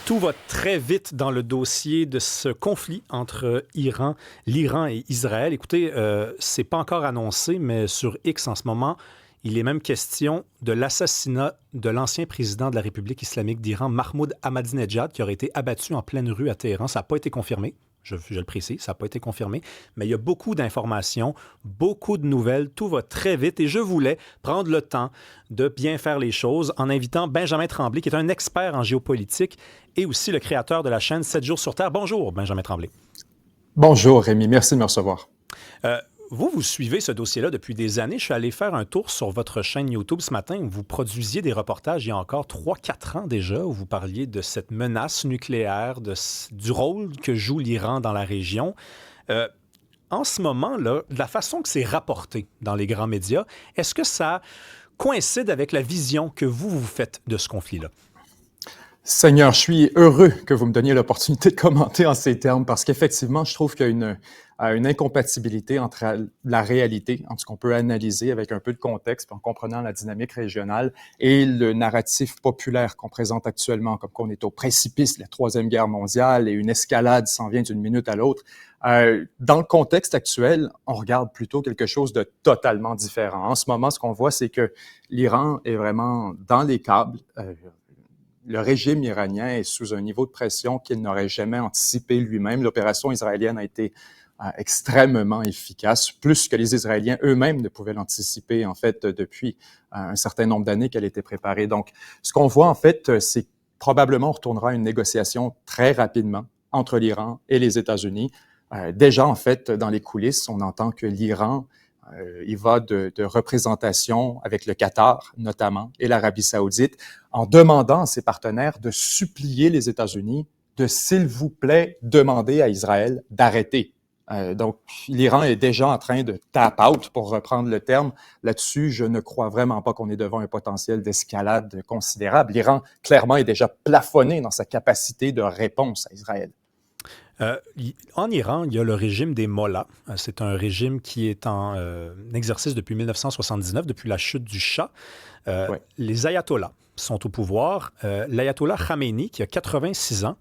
Tout va très vite dans le dossier de ce conflit entre l'Iran et Israël. Écoutez, c'est pas encore annoncé, mais sur X en ce moment, il est même question de l'assassinat de l'ancien président de la République islamique d'Iran, Mahmoud Ahmadinejad, qui aurait été abattu en pleine rue à Téhéran. Ça n'a pas été confirmé. Je le précise, ça n'a pas été confirmé, mais il y a beaucoup d'informations, beaucoup de nouvelles, tout va très vite et je voulais prendre le temps de bien faire les choses en invitant Benjamin Tremblay, qui est un expert en géopolitique et aussi le créateur de la chaîne 7 jours sur Terre. Bonjour, Benjamin Tremblay. Bonjour, Rémi. Merci de me recevoir. Vous suivez ce dossier-là depuis des années. Je suis allé faire un tour sur votre chaîne YouTube ce matin où vous produisiez des reportages il y a encore 3-4 ans déjà, où vous parliez de cette menace nucléaire, du rôle que joue l'Iran dans la région. En ce moment-là, de la façon que c'est rapporté dans les grands médias, est-ce que ça coïncide avec la vision que vous faites de ce conflit-là? Seigneur, je suis heureux que vous me donniez l'opportunité de commenter en ces termes parce qu'effectivement, je trouve qu'il y a une incompatibilité entre la réalité, entre ce qu'on peut analyser avec un peu de contexte, en comprenant la dynamique régionale, et le narratif populaire qu'on présente actuellement, comme qu'on est au précipice de la Troisième Guerre mondiale et une escalade s'en vient d'une minute à l'autre. Dans le contexte actuel, on regarde plutôt quelque chose de totalement différent. En ce moment, ce qu'on voit, c'est que l'Iran est vraiment dans les câbles. Le régime iranien est sous un niveau de pression qu'il n'aurait jamais anticipé lui-même. L'opération israélienne a été extrêmement efficace, plus que les Israéliens eux-mêmes ne pouvaient l'anticiper, en fait, depuis un certain nombre d'années qu'elle était préparée. Donc, ce qu'on voit, en fait, c'est probablement on retournera à une négociation très rapidement entre l'Iran et les États-Unis. Déjà, en fait, dans les coulisses, on entend que l'Iran il va de représentation avec le Qatar, notamment, et l'Arabie saoudite, en demandant à ses partenaires de supplier les États-Unis de, s'il vous plaît, demander à Israël d'arrêter. Donc, l'Iran est déjà en train de tap out, pour reprendre le terme. Là-dessus, je ne crois vraiment pas qu'on est devant un potentiel d'escalade considérable. L'Iran, clairement, est déjà plafonné dans sa capacité de réponse à Israël. En Iran, il y a le régime des mollahs. C'est un régime qui est en exercice depuis 1979, depuis la chute du Shah. Ouais. Les ayatollahs sont au pouvoir. L'ayatollah Khamenei, qui a 86 ans,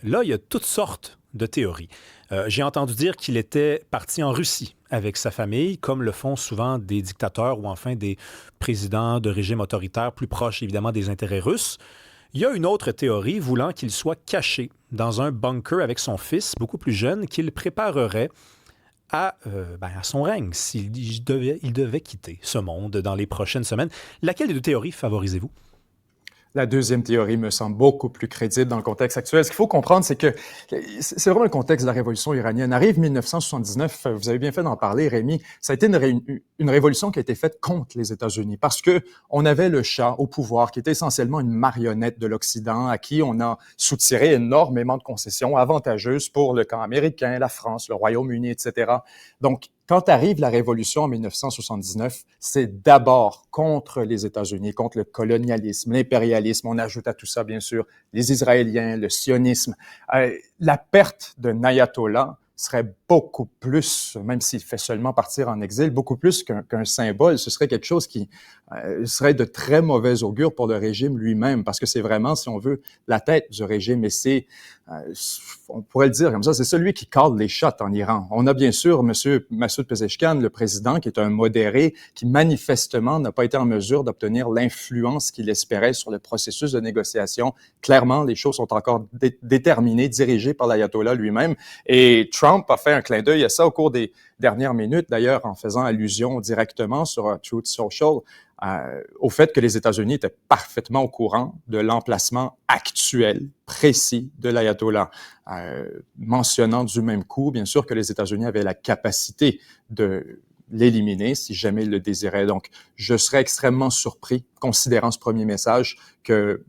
là, il y a toutes sortes de théories. J'ai entendu dire qu'il était parti en Russie avec sa famille, comme le font souvent des dictateurs ou enfin des présidents de régimes autoritaires plus proches, évidemment, des intérêts russes. Il y a une autre théorie voulant qu'il soit caché dans un bunker avec son fils, beaucoup plus jeune, qu'il préparerait à son règne s'il devait quitter ce monde dans les prochaines semaines. Laquelle des deux théories favorisez-vous? La deuxième théorie me semble beaucoup plus crédible dans le contexte actuel. Ce qu'il faut comprendre, c'est que c'est vraiment le contexte de la révolution iranienne. Arrive 1979, vous avez bien fait d'en parler, Rémi. Ça a été une révolution qui a été faite contre les États-Unis parce que on avait le Shah au pouvoir, qui était essentiellement une marionnette de l'Occident, à qui on a soutiré énormément de concessions avantageuses pour le camp américain, la France, le Royaume-Uni, etc. Donc, quand arrive la révolution en 1979, c'est d'abord contre les États-Unis, contre le colonialisme, l'impérialisme. On ajoute à tout ça, bien sûr, les Israéliens, le sionisme. La perte d'un ayatollah serait beaucoup plus, même s'il fait seulement partir en exil, beaucoup plus qu'un symbole. Ce serait quelque chose qui serait de très mauvais augure pour le régime lui-même, parce que c'est vraiment, si on veut, la tête du régime. Et c'est, on pourrait le dire comme ça, c'est celui qui cale les shots en Iran. On a bien sûr M. Massoud Pezeshkian, le président, qui est un modéré, qui manifestement n'a pas été en mesure d'obtenir l'influence qu'il espérait sur le processus de négociation. Clairement, les choses sont encore déterminées, dirigées par l'ayatollah lui-même. Et Trump a fait un clin d'œil à ça au cours des dernières minutes, d'ailleurs, en faisant allusion directement sur Truth Social au fait que les États-Unis étaient parfaitement au courant de l'emplacement actuel, précis de l'ayatollah, mentionnant du même coup, bien sûr, que les États-Unis avaient la capacité de l'éliminer si jamais ils le désiraient. Donc, je serais extrêmement surpris, considérant ce premier message, que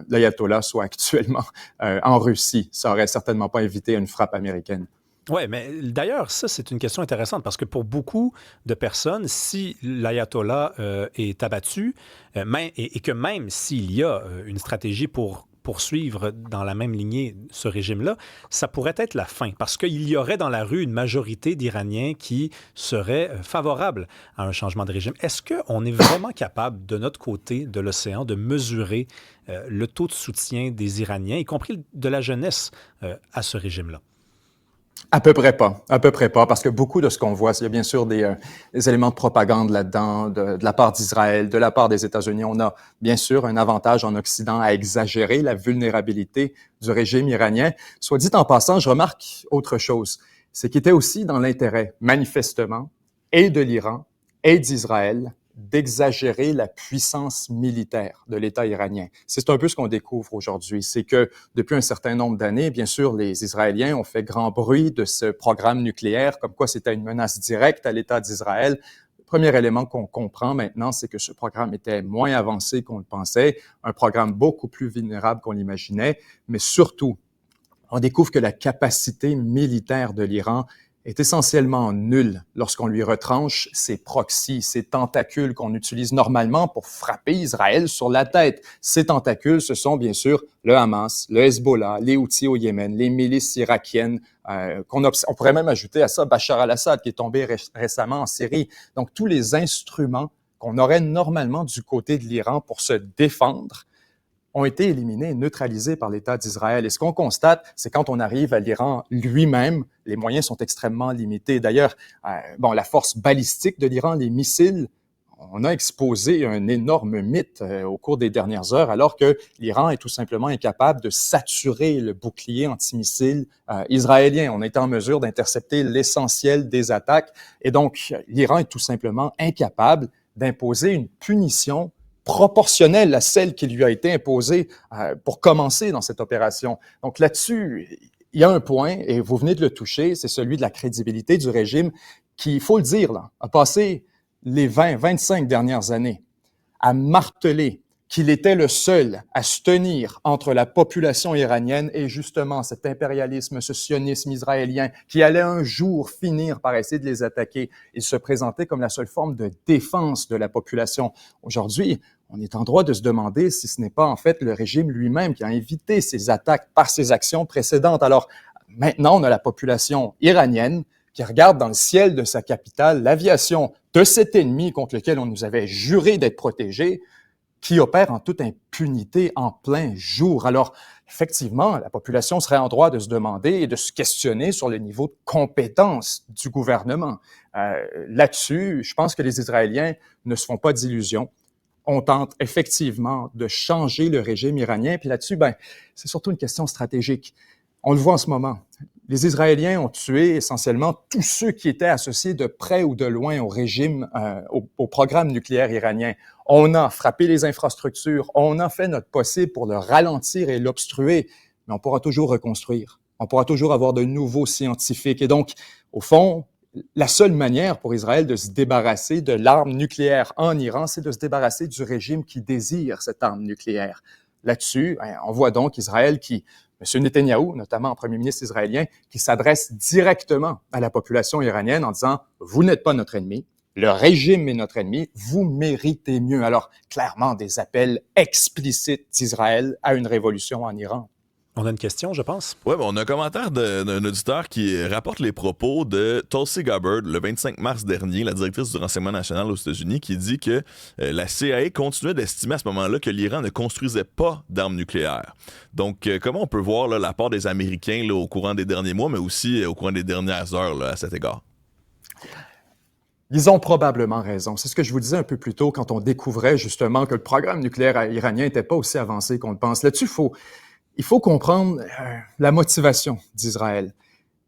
l'ayatollah soit actuellement en Russie. Ça aurait certainement pas évité une frappe américaine. Oui, mais d'ailleurs, ça, c'est une question intéressante parce que pour beaucoup de personnes, si l'ayatollah est abattu, et que même s'il y a une stratégie pour poursuivre dans la même lignée ce régime-là, ça pourrait être la fin, parce qu'il y aurait dans la rue une majorité d'Iraniens qui seraient favorables à un changement de régime. Est-ce qu'on est vraiment capable, de notre côté de l'océan, de mesurer le taux de soutien des Iraniens, y compris de la jeunesse, à ce régime-là? À peu près pas, parce que beaucoup de ce qu'on voit, il y a bien sûr des éléments de propagande là-dedans, de la part d'Israël, de la part des États-Unis. On a bien sûr un avantage en Occident à exagérer la vulnérabilité du régime iranien. Soit dit en passant, je remarque autre chose, c'est qu'il était aussi dans l'intérêt, manifestement, et de l'Iran et d'Israël, d'exagérer la puissance militaire de l'État iranien. C'est un peu ce qu'on découvre aujourd'hui. C'est que depuis un certain nombre d'années, bien sûr, les Israéliens ont fait grand bruit de ce programme nucléaire, comme quoi c'était une menace directe à l'État d'Israël. Le premier élément qu'on comprend maintenant, c'est que ce programme était moins avancé qu'on le pensait, un programme beaucoup plus vulnérable qu'on l'imaginait, mais surtout, on découvre que la capacité militaire de l'Iran est essentiellement nulle lorsqu'on lui retranche ses proxys, ses tentacules qu'on utilise normalement pour frapper Israël sur la tête. Ces tentacules, ce sont bien sûr le Hamas, le Hezbollah, les Houthis au Yémen, les milices irakiennes, on pourrait même ajouter à ça Bachar al-Assad qui est tombé récemment en Syrie. Donc tous les instruments qu'on aurait normalement du côté de l'Iran pour se défendre ont été éliminés, neutralisés par l'État d'Israël. Et ce qu'on constate, c'est quand on arrive à l'Iran lui-même, les moyens sont extrêmement limités. D'ailleurs, la force balistique de l'Iran, les missiles, on a exposé un énorme mythe au cours des dernières heures, alors que l'Iran est tout simplement incapable de saturer le bouclier antimissile israélien. On a été en mesure d'intercepter l'essentiel des attaques. Et donc, l'Iran est tout simplement incapable d'imposer une punition proportionnelle à celle qui lui a été imposée pour commencer dans cette opération. Donc là-dessus, il y a un point, et vous venez de le toucher, c'est celui de la crédibilité du régime qui, il faut le dire, là, a passé les 20-25 dernières années à marteler qu'il était le seul à se tenir entre la population iranienne et justement cet impérialisme, ce sionisme israélien qui allait un jour finir par essayer de les attaquer. Il se présentait comme la seule forme de défense de la population. Aujourd'hui, on est en droit de se demander si ce n'est pas en fait le régime lui-même qui a invité ces attaques par ses actions précédentes. Alors maintenant, on a la population iranienne qui regarde dans le ciel de sa capitale l'aviation de cet ennemi contre lequel on nous avait juré d'être protégés, qui opère en toute impunité en plein jour. Alors, effectivement, la population serait en droit de se demander et de se questionner sur le niveau de compétence du gouvernement. Là-dessus, je pense que les Israéliens ne se font pas d'illusions. On tente effectivement de changer le régime iranien. Puis là-dessus, c'est surtout une question stratégique. On le voit en ce moment. Les Israéliens ont tué essentiellement tous ceux qui étaient associés de près ou de loin au régime, au programme nucléaire iranien. On a frappé les infrastructures, on a fait notre possible pour le ralentir et l'obstruer, mais on pourra toujours reconstruire. On pourra toujours avoir de nouveaux scientifiques. Et donc, au fond, la seule manière pour Israël de se débarrasser de l'arme nucléaire en Iran, c'est de se débarrasser du régime qui désire cette arme nucléaire. Là-dessus, on voit donc Israël qui, M. Netanyahou, notamment en premier ministre israélien, qui s'adresse directement à la population iranienne en disant « Vous n'êtes pas notre ennemi, le régime est notre ennemi, vous méritez mieux. » Alors, clairement, des appels explicites d'Israël à une révolution en Iran. On a une question, je pense. Oui, on a un commentaire d'un auditeur qui rapporte les propos de Tulsi Gabbard le 25 mars dernier, la directrice du renseignement national aux États-Unis, qui dit que la CIA continuait d'estimer à ce moment-là que l'Iran ne construisait pas d'armes nucléaires. Donc, comment on peut voir la part des Américains au courant des derniers mois, mais aussi au courant des dernières heures à cet égard? Ils ont probablement raison. C'est ce que je vous disais un peu plus tôt quand on découvrait justement que le programme nucléaire iranien n'était pas aussi avancé qu'on le pense. Là-dessus, il faut comprendre la motivation d'Israël.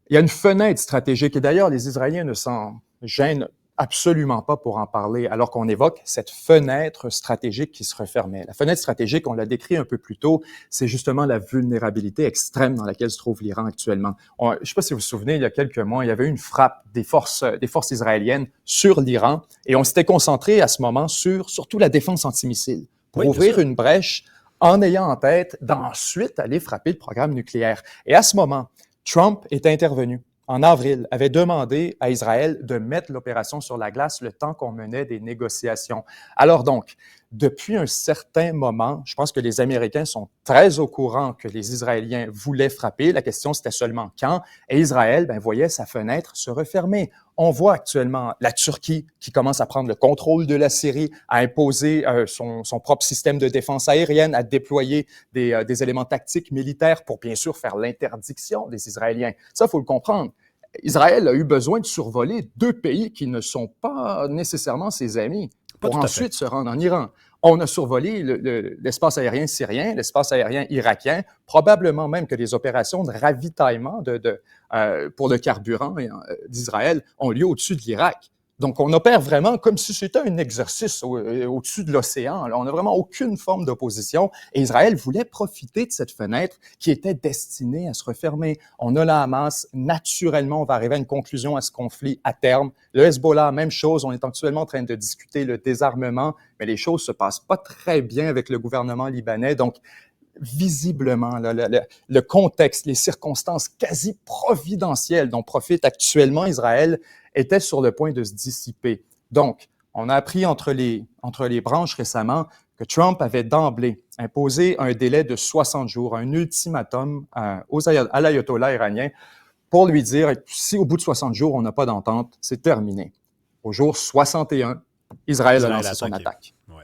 Il y a une fenêtre stratégique, et d'ailleurs, les Israéliens ne s'en gênent absolument pas pour en parler, alors qu'on évoque cette fenêtre stratégique qui se refermait. La fenêtre stratégique, on l'a décrit un peu plus tôt, c'est justement la vulnérabilité extrême dans laquelle se trouve l'Iran actuellement. Je ne sais pas si vous vous souvenez, il y a quelques mois, il y avait eu une frappe des forces israéliennes sur l'Iran, et on s'était concentré à ce moment sur surtout la défense antimissile, pour ouvrir une brèche en ayant en tête d'ensuite aller frapper le programme nucléaire. Et à ce moment, Trump est intervenu en avril, avait demandé à Israël de mettre l'opération sur la glace le temps qu'on menait des négociations. Alors donc, depuis un certain moment, je pense que les Américains sont très au courant que les Israéliens voulaient frapper. La question, c'était seulement quand. Et Israël voyait sa fenêtre se refermer. On voit actuellement la Turquie qui commence à prendre le contrôle de la Syrie, à imposer son propre système de défense aérienne, à déployer des éléments tactiques militaires pour, bien sûr, faire l'interdiction des Israéliens. Ça, il faut le comprendre. Israël a eu besoin de survoler 2 pays qui ne sont pas nécessairement ses amis pour ensuite se rendre en Iran. On a survolé l'espace aérien syrien, l'espace aérien irakien, probablement même que les opérations de ravitaillement pour le carburant d'Israël ont lieu au-dessus de l'Irak. Donc, on opère vraiment comme si c'était un exercice au-dessus de l'océan. On n'a vraiment aucune forme d'opposition. Et Israël voulait profiter de cette fenêtre qui était destinée à se refermer. On a la Hamas. Naturellement, on va arriver à une conclusion à ce conflit à terme. Le Hezbollah, même chose. On est actuellement en train de discuter le désarmement, mais les choses se passent pas très bien avec le gouvernement libanais. Donc, visiblement, le contexte, les circonstances quasi providentielles dont profite actuellement Israël étaient sur le point de se dissiper. Donc, on a appris entre les branches récemment que Trump avait d'emblée imposé un délai de 60 jours, un ultimatum à l'ayatollah iranien pour lui dire si au bout de 60 jours, on n'a pas d'entente, c'est terminé. Au jour 61, Israël a lancé son attaque. Ouais.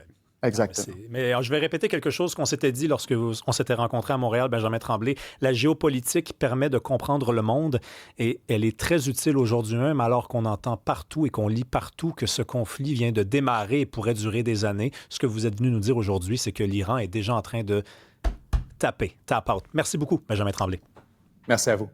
Exactement. Mais je vais répéter quelque chose qu'on s'était dit lorsque on s'était rencontrés à Montréal, Benjamin Tremblay. La géopolitique permet de comprendre le monde et elle est très utile aujourd'hui même, alors qu'on entend partout et qu'on lit partout que ce conflit vient de démarrer et pourrait durer des années. Ce que vous êtes venu nous dire aujourd'hui, c'est que l'Iran est déjà en train de tap out. Merci beaucoup, Benjamin Tremblay. Merci à vous.